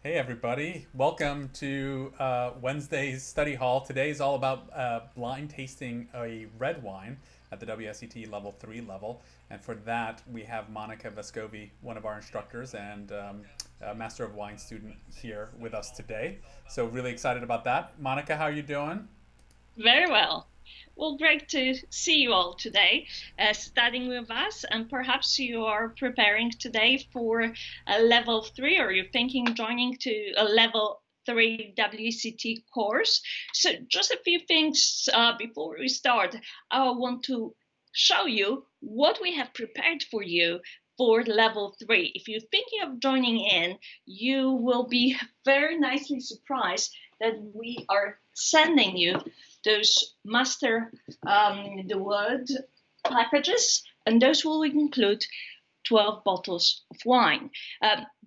Hey everybody, welcome to Wednesday's study hall. Today is all about blind tasting a red wine at the WSET Level 3 level. And for that, we have Monica Vescovi, one of our instructors and a Master of Wine student here with us today. So really excited about that. Monica, how are you doing? Very well. Well, great to see you all today, studying with us, and perhaps you are preparing today for a level three, or you're thinking joining to a level three WCT course. So, just a few things before we start. I want to show you what we have prepared for you for level three. If you're thinking of joining in, you will be very nicely surprised that we are sending you those master the word packages, and those will include 12 bottles of wine.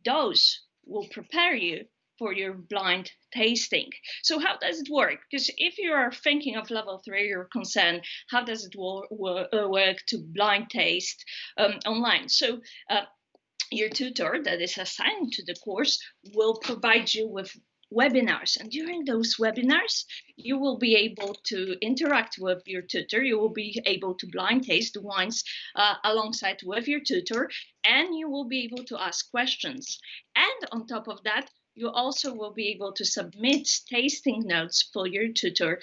Those will prepare you for your blind tasting. So how does it work? Because if you are thinking of level three, you're concerned, how does it work to blind taste online? So your tutor that is assigned to the course will provide you with webinars, and during those webinars you will be able to interact with your tutor. You will be able to blind taste the wines alongside with your tutor, and you will be able to ask questions. And on top of that, you also will be able to submit tasting notes for your tutor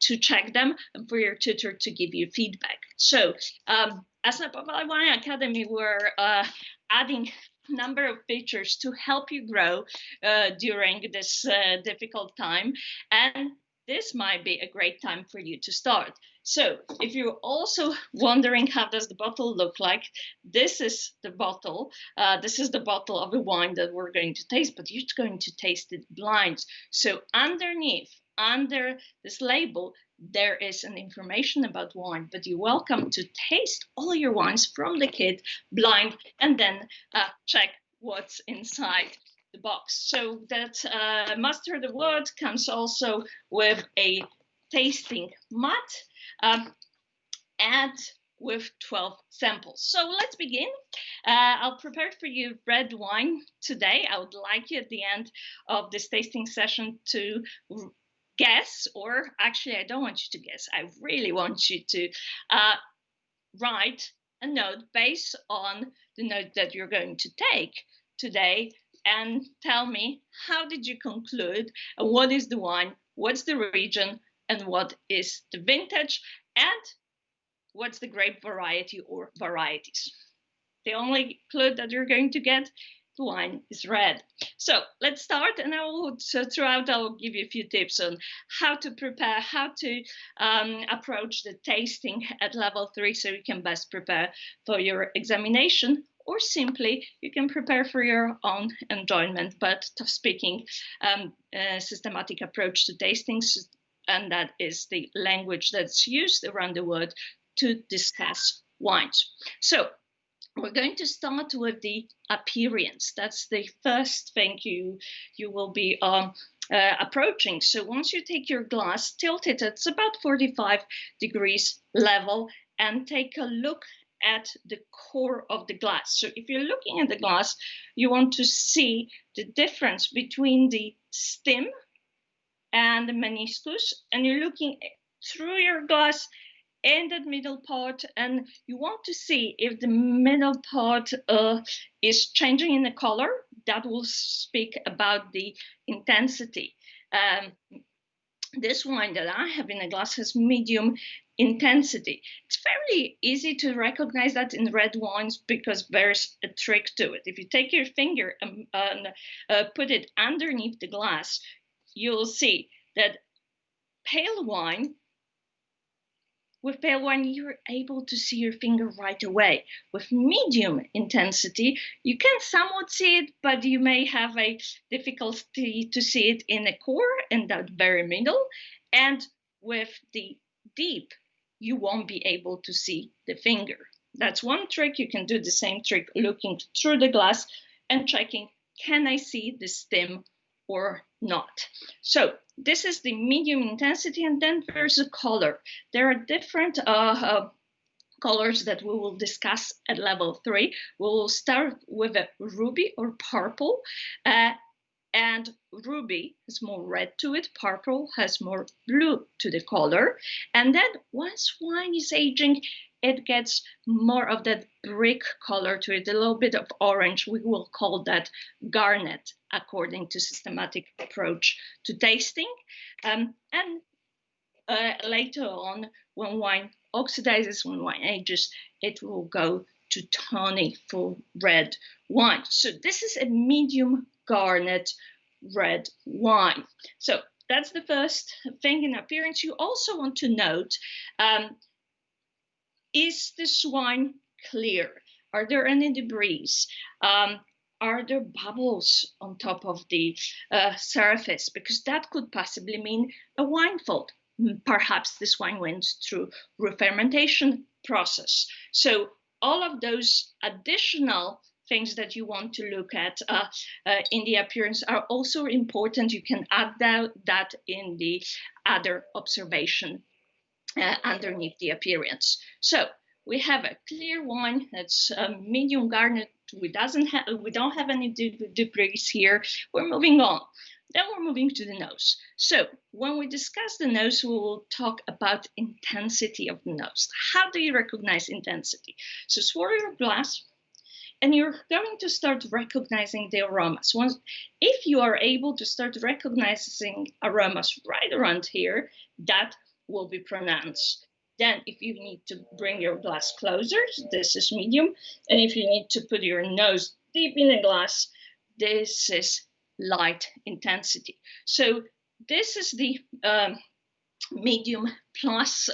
to check them and for your tutor to give you feedback. So as a Popular Wine Academy, we're adding number of features to help you grow during this difficult time, and this might be a great time for you to start. So if you're also wondering how does the bottle look like, this is the bottle. This is the bottle of the wine that we're going to taste, but you're going to taste it blind. So underneath, under this label, there is an information about wine, but you're welcome to taste all your wines from the kit blind, and then check what's inside the box. So that Master the Word comes also with a tasting mat and with 12 samples. So let's begin. I'll prepare for you red wine today. I would like you at the end of this tasting session to guess, or actually I don't want you to guess, I really want you to write a note based on the note that you're going to take today, and tell me how did you conclude, and what is the wine, what's the region, and what is the vintage, and what's the grape variety or varieties. The only clue that you're going to get, the wine is red. So let's start, and throughout I'll give you a few tips on how to prepare, how to approach the tasting at level three, so you can best prepare for your examination, or simply you can prepare for your own enjoyment. But speaking systematic approach to tastings, and that is the language that's used around the world to discuss wines. So we're going to start with the appearance. That's the first thing you will be approaching. So once you take your glass, tilt it at about 45 degrees level, and take a look at the core of the glass. So if you're looking at the glass, you want to see the difference between the stem and the meniscus, and you're looking through your glass in that middle part, and you want to see if the middle part is changing in the color. That will speak about the intensity. This wine that I have in the glass has medium intensity. It's fairly easy to recognize that in red wines, because there's a trick to it. If you take your finger and put it underneath the glass, you'll see that pale wine with pale wine, you're able to see your finger right away. With medium intensity, you can somewhat see it, but you may have a difficulty to see it in the core, in that very middle. And with the deep, you won't be able to see the finger. That's one trick. You can do the same trick looking through the glass and checking, can I see the stem or not? So this is the medium intensity, and then there's a color. There are different colors that we will discuss at level three. We will start with a ruby or purple. and ruby has more red to it, purple has more blue to the color. And then once wine is aging, it gets more of that brick color to it, a little bit of orange. We will call that garnet according to systematic approach to tasting. And later on, when wine oxidizes, when wine ages, it will go to tawny full red wine. So this is a medium garnet red wine. So that's the first thing in appearance. You also want to note, is this wine clear? Are there any debris? Are there bubbles on top of the surface? Because that could possibly mean a wine fault. Perhaps this wine went through re-fermentation process. So all of those additional things that you want to look at in the appearance are also important. You can add that in the other observation underneath the appearance. So we have a clear wine that's medium garnet. We don't have any debris here. We're moving on. Then we're moving to the nose. So when we discuss the nose, we will talk about intensity of the nose. How do you recognize intensity? So swirl your glass, and you're going to start recognizing the aromas. If you are able to start recognizing aromas right around here, that will be pronounced. Then if you need to bring your glass closer, this is medium. And if you need to put your nose deep in the glass, this is light intensity. So this is the medium plus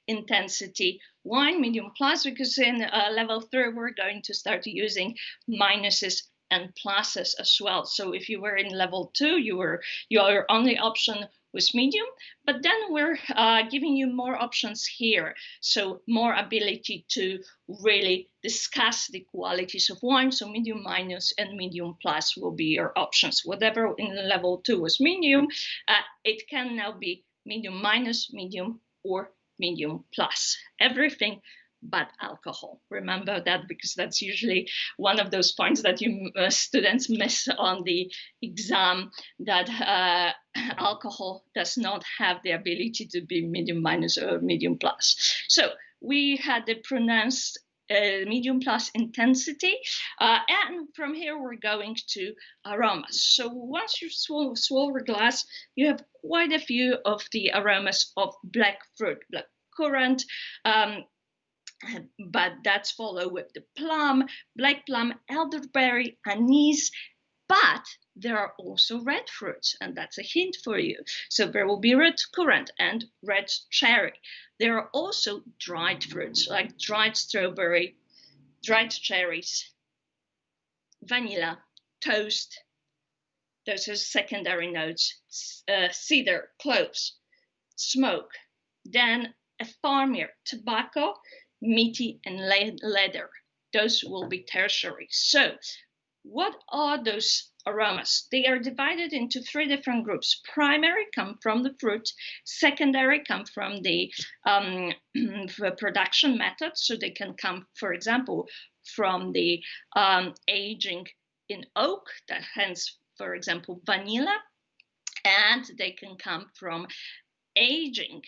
intensity wine, medium plus, because in level 3 we're going to start using minuses and pluses as well. So if you were in level 2, your only option was medium, but then we're giving you more options here. So more ability to really discuss the qualities of wine. So medium minus and medium plus will be your options. Whatever in level 2 was medium, it can now be medium minus, medium, or medium plus. Everything but alcohol. Remember that, because that's usually one of those points that you students miss on the exam, that alcohol does not have the ability to be medium minus or medium plus. So we had the pronounced medium plus intensity, and from here we're going to aromas. So once you swallow a glass, you have quite a few of the aromas of black fruit, black currant, but that's followed with the plum, black plum, elderberry, anise. But there are also red fruits, and that's a hint for you. So there will be red currant and red cherry. There are also dried fruits like dried strawberry, dried cherries, vanilla, toast. Those are secondary notes. Cedar, cloves, smoke. Then a farmyard, tobacco, meaty, and leather. Those will be tertiary. So what are those aromas? They are divided into 3 different groups. Primary come from the fruit, secondary come from the production method. So they can come, for example, from the aging in oak, that hence, for example, vanilla, and they can come from aging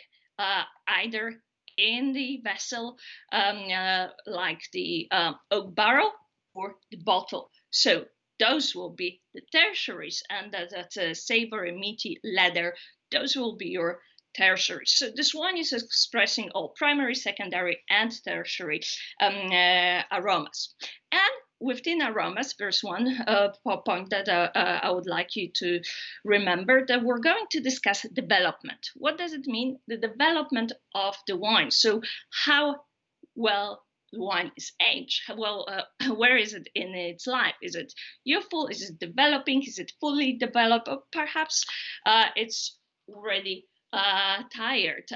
either in the vessel, like the oak barrel, or the bottle. So those will be the tertiaries, and that's a savory, meaty, leather. Those will be your tertiaries. So this one is expressing all primary, secondary, and tertiary aromas. And within aromas, there's one point that I would like you to remember, that we're going to discuss development. What does it mean? The development of the wine. So how well the wine is aged. Well, where is it in its life? Is it youthful? Is it developing? Is it fully developed? Or perhaps it's already tired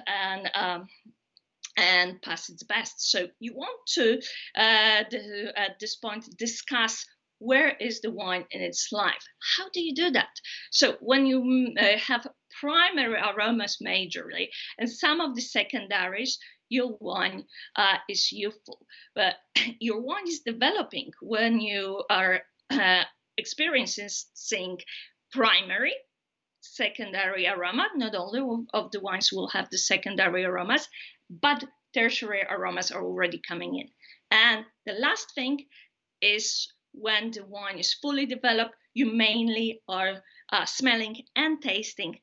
and past its best. So you want to, at this point, discuss where is the wine in its life. How do you do that? So when you have primary aromas majorly and some of the secondaries, your wine is youthful, but your wine is developing when you are experiencing primary, secondary aroma. Not all of the wines will have the secondary aromas, but tertiary aromas are already coming in. And the last thing is when the wine is fully developed, you mainly are smelling and tasting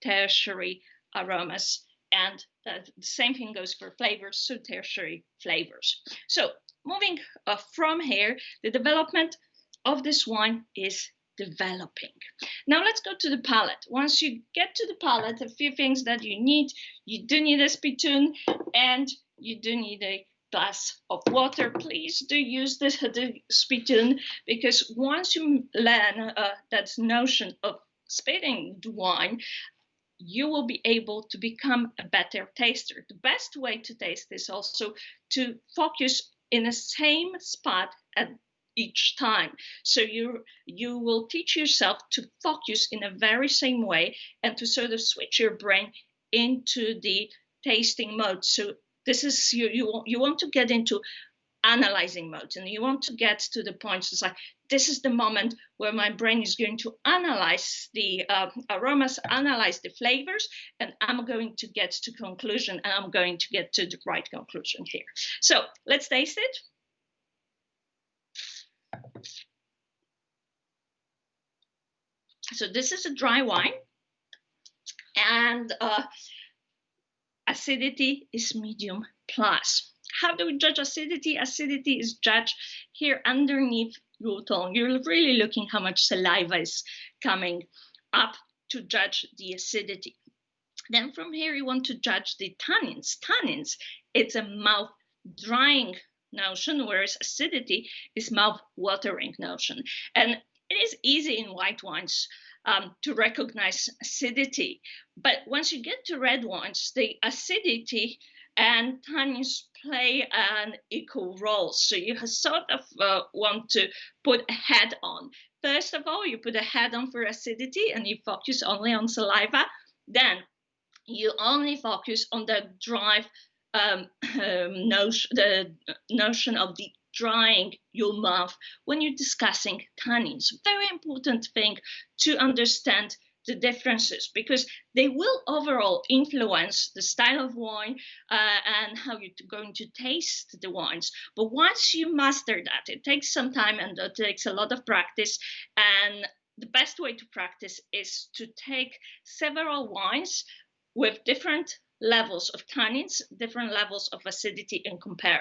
tertiary aromas. And the same thing goes for flavors, so tertiary flavors. So moving from here, the development of this wine is developing. Now let's go to the palate. Once you get to the palate, a few things that you need. You do need a spittoon and you do need a glass of water. Please do use the spittoon, because once you learn that notion of spitting the wine, you will be able to become a better taster. The best way to taste is also to focus in the same spot at each time. So you will teach yourself to focus in a very same way and to sort of switch your brain into the tasting mode. So this is you want to get into analyzing mode, and you want to get to the point. It's like, this is the moment where my brain is going to analyze the aromas, analyze the flavors, and I'm going to get to conclusion, and I'm going to get to the right conclusion here. So let's taste it. So this is a dry wine, and acidity is medium plus. How do we judge acidity? Acidity is judged here underneath your tongue. You're really looking how much saliva is coming up to judge the acidity. Then from here, you want to judge the tannins. Tannins, it's a mouth drying notion, whereas acidity is mouth watering notion. And it is easy in white wines to recognize acidity. But once you get to red wines, the acidity and tannins play an equal role. So you sort of want to put a head on. First of all, you put a head on for acidity and you focus only on saliva. Then you only focus on the dry notion, the notion of the drying your mouth when you're discussing tannins. Very important thing to understand the differences, because they will overall influence the style of wine and how you're going to taste the wines. But once you master that, it takes some time and it takes a lot of practice. And the best way to practice is to take several wines with different levels of tannins, different levels of acidity, and compare.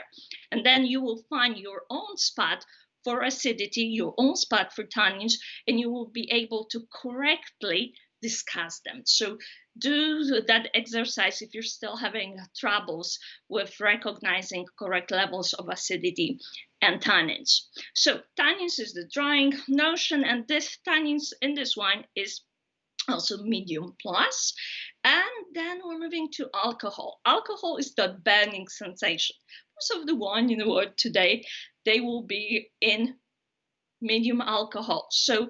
And then you will find your own spot for acidity, your own spot for tannins, and you will be able to correctly discuss them. So do that exercise if you're still having troubles with recognizing correct levels of acidity and tannins. So tannins is the drying notion, and this tannins in this wine is also medium plus. And then we're moving to alcohol. Alcohol is the burning sensation. Most of the wine in the world today, they will be in medium alcohol. So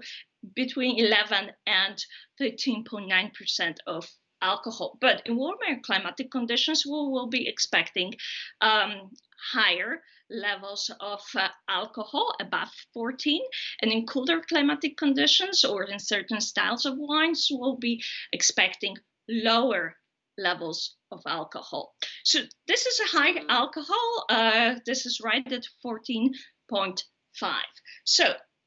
between 11 and 13.9% of alcohol. But in warmer climatic conditions, we will be expecting higher levels of alcohol, above 14. And in cooler climatic conditions or in certain styles of wines, we'll be expecting lower levels of alcohol. So this is a high alcohol. This is right at 14.5. So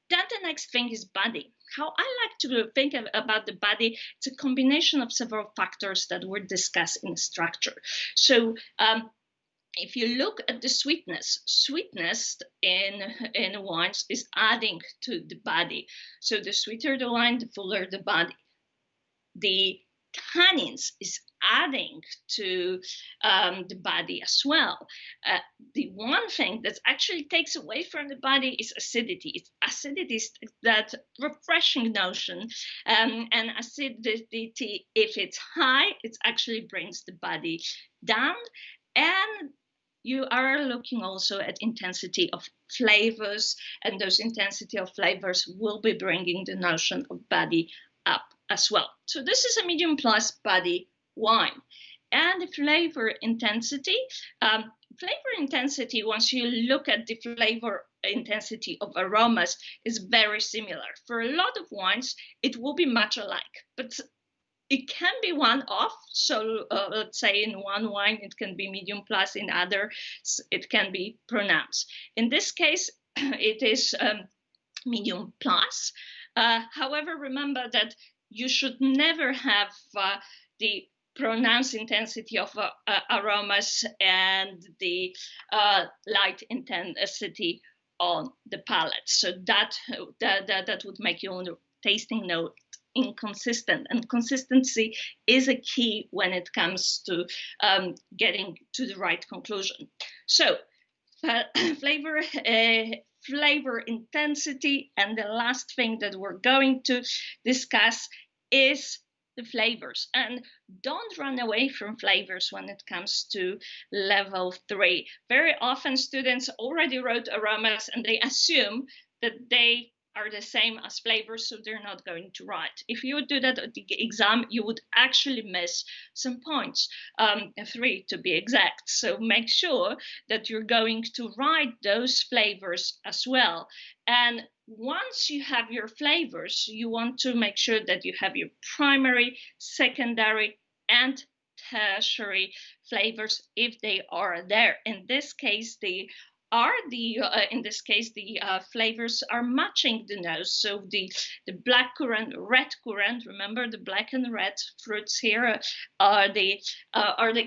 then the next thing is body. How I like to think about the body, it's a combination of several factors that were discussed in structure. So if you look at the sweetness in wines is adding to the body. So the sweeter the wine, the fuller the body. The tannins is adding to the body as well. The one thing that actually takes away from the body is acidity. Acidity is that refreshing notion, and acidity, if it's high, it actually brings the body down. And you are looking also at intensity of flavors, and those intensity of flavors will be bringing the notion of body up as well. So this is a medium plus body wine. And the flavor intensity, once you look at the flavor intensity of aromas is very similar. For a lot of wines, it will be much alike, but it can be one off. So let's say in one wine, it can be medium plus, in others, it can be pronounced. In this case, it is medium plus. However, remember that you should never have the pronounced intensity of aromas and the light intensity on the palate. So that would make your tasting note inconsistent, and consistency is a key when it comes to getting to the right conclusion. So flavor flavor intensity, and the last thing that we're going to discuss is the flavors. And don't run away from flavors when it comes to level 3. Very often students already wrote aromas and they assume that they are the same as flavors, so they're not going to write. If you would do that at the exam, you would actually miss some points, 3 to be exact. So make sure that you're going to write those flavors as well. And once you have your flavors, you want to make sure that you have your primary, secondary, and tertiary flavors if they are there. In this case, in this case the flavors are matching the nose. So the black currant, red currant, remember the black and red fruits here are the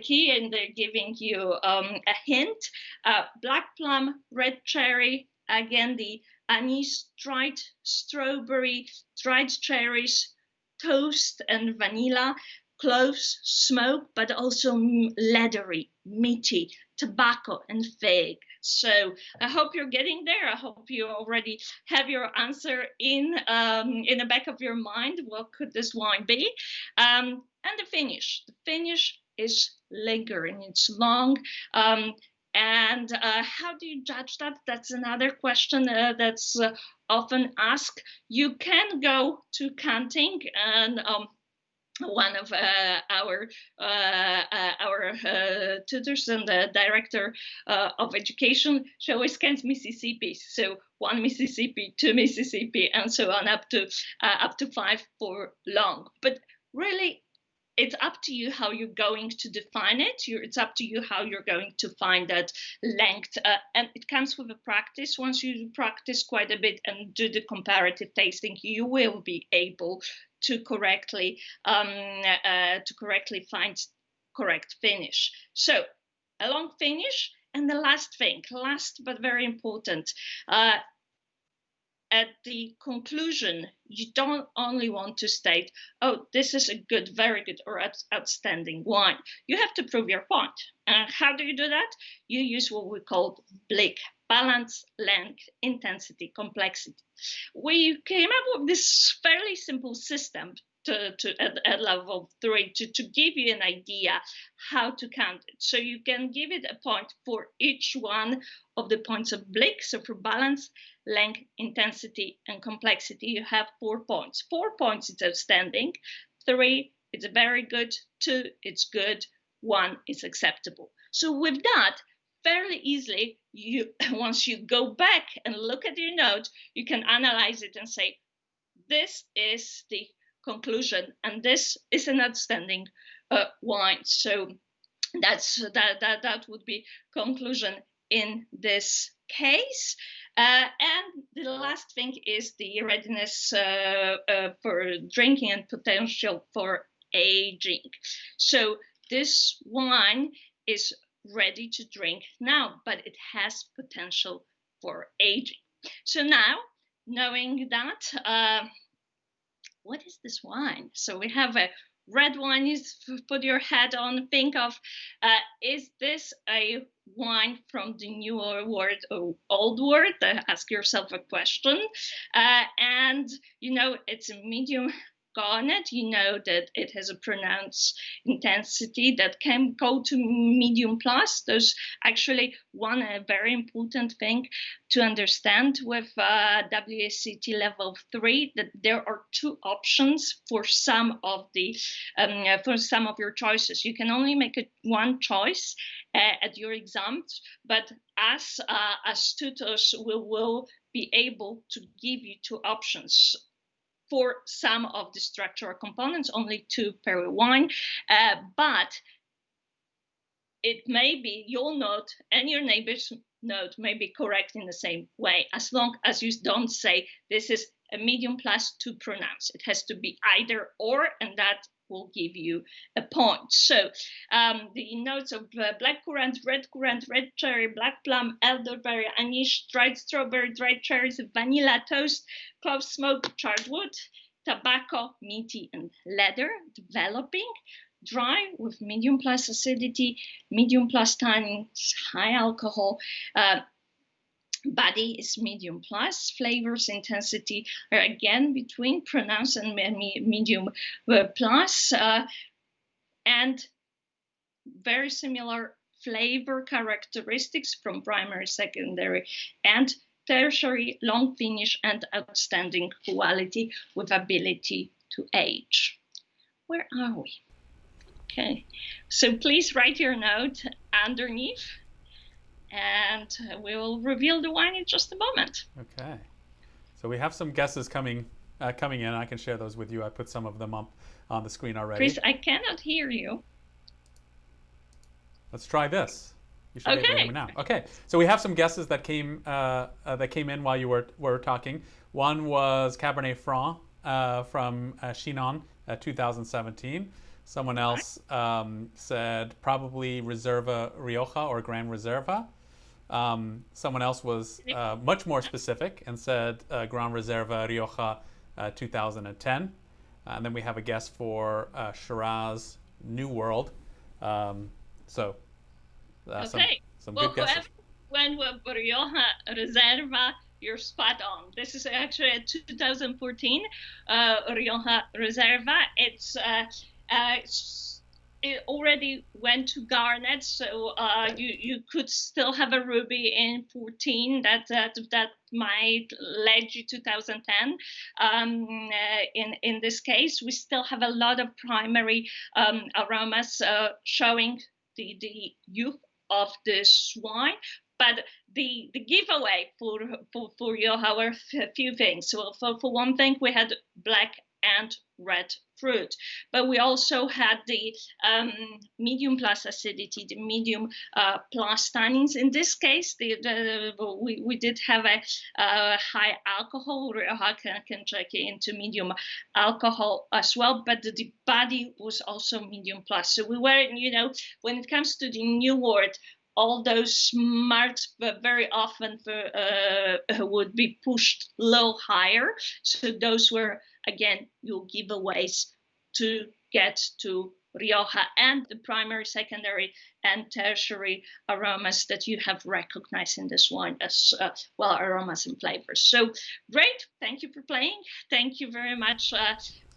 key, and they're giving you a hint. Black plum, red cherry, again the anise, dried strawberry, dried cherries, toast and vanilla, cloves, smoke, but also leathery, meaty, tobacco and fig. So I hope you're getting there. I hope you already have your answer in the back of your mind. What could this wine be? And the finish. The finish is lingering. It's long. And how do you judge that? That's another question that's often asked. You can go to canting, and one of our tutors and the director of education, she always scans Mississippi. So 1 Mississippi, 2 Mississippi, and so on up to 5 for long. But really, it's up to you how you're going to define it. It's up to you how you're going to find that length. And it comes with a practice. Once you practice quite a bit and do the comparative tasting, you will be able to correctly find correct finish. So a long finish. And the last thing, last but very important, at the conclusion, you don't only want to state, oh, this is a good, very good, or outstanding wine. You have to prove your point. And how do you do that? You use what we call BLIC, balance, length, intensity, complexity. We came up with this fairly simple system at level 3 to give you an idea how to count it. So you can give it a point for each one of the points of BLIC. So for balance, length, intensity, and complexity, you have 4 points. 4 points is outstanding. 3, it's very good. 2, it's good. 1 is acceptable. So with that, fairly easily, once you go back and look at your note, you can analyze it and say, this is the conclusion, and this is an outstanding wine. So that would be conclusion in this case. And the last thing is the readiness for drinking and potential for aging. So this wine is ready to drink now, but it has potential for aging. So now, knowing that, what is this wine? So we have a red wine. You put your head on, think of, is this a wine from the newer world or old world? Ask yourself a question. And, it's a medium garnet, you know that it has a pronounced intensity that can go to medium plus. There's actually one very important thing to understand with WSET level 3, that there are two options for some of your choices. You can only make one choice at your exams, but as tutors, we will be able to give you two options for some of the structural components, only two per wine, but it may be your note and your neighbor's note may be correct in the same way, as long as you don't say this is a medium plus too pronounced. It has to be either or, and that will give you a point. So the notes of black currant, red cherry, black plum, elderberry, anise, dried strawberry, dried cherries, vanilla toast, clove smoke, charred wood, tobacco, meaty, and leather. Developing dry with medium plus acidity, medium plus tannins, high alcohol. Body is medium plus. Flavors intensity are again between pronounced and medium plus, and very similar flavor characteristics from primary, secondary, and tertiary, long finish, and outstanding quality with ability to age. Where are we? Okay, so please write your note underneath, and we will reveal the wine in just a moment. Okay, so we have some guesses coming in. I can share those with you. I put some of them up on the screen already. Chris, I cannot hear you. Let's try this. You should be able to hear me now. Okay, so we have some guesses that came in while you were talking. One was Cabernet Franc from Chinon 2017. Someone else said probably Reserva Rioja or Gran Reserva. Someone else was much more specific and said Gran Reserva Rioja 2010. And then we have a guess for Shiraz New World. Some good guesses. Went with Rioja Reserva, you're spot on. This is actually a 2014 Rioja Reserva. It already went to garnet, so you could still have a ruby in 14 that might lead you to 2010. In this case, we still have a lot of primary aromas showing the youth of this wine. But the giveaway for Rioja were a few things. So for one thing, we had black and red fruit, but we also had the medium plus acidity, the medium plus tannins. In this case, we did have a high alcohol. Rioja can check into medium alcohol as well, but the body was also medium plus. So we were, when it comes to the new word, all those marks very often would be pushed a little higher. So those were, again, your giveaways to get to Rioja and the primary, secondary, and tertiary aromas that you have recognized in this wine as well, aromas and flavors. So great. Thank you for playing. Thank you very much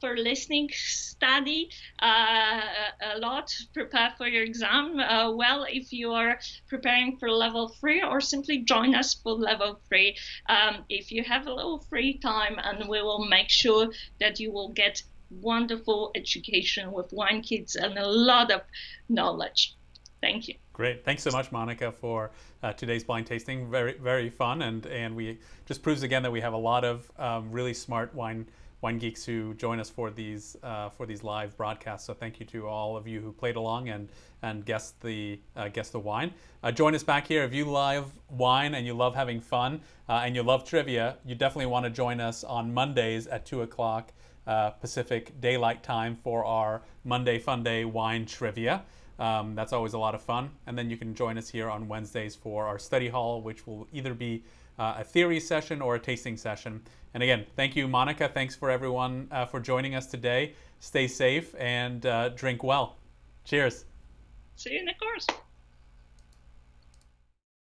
for listening. Study a lot. Prepare for your exam well if you are preparing for level 3, or simply join us for level 3 if you have a little free time, and we will make sure that you will get wonderful education with wine kids and a lot of knowledge. Thank you. Great. Thanks so much, Monica, for today's blind tasting. Very, very fun, and we just proves again that we have a lot of really smart wine geeks who join us for these live broadcasts. So thank you to all of you who played along and guessed the wine. Join us back here if you love wine and you love having fun and you love trivia. You definitely want to join us on Mondays at 2:00 Pacific Daylight Time for our Monday Fun Day wine trivia. That's always a lot of fun. And then you can join us here on Wednesdays for our study hall, which will either be a theory session or a tasting session. And again, thank you, Monica. Thanks for everyone for joining us today. Stay safe and drink well. Cheers. See you in the course.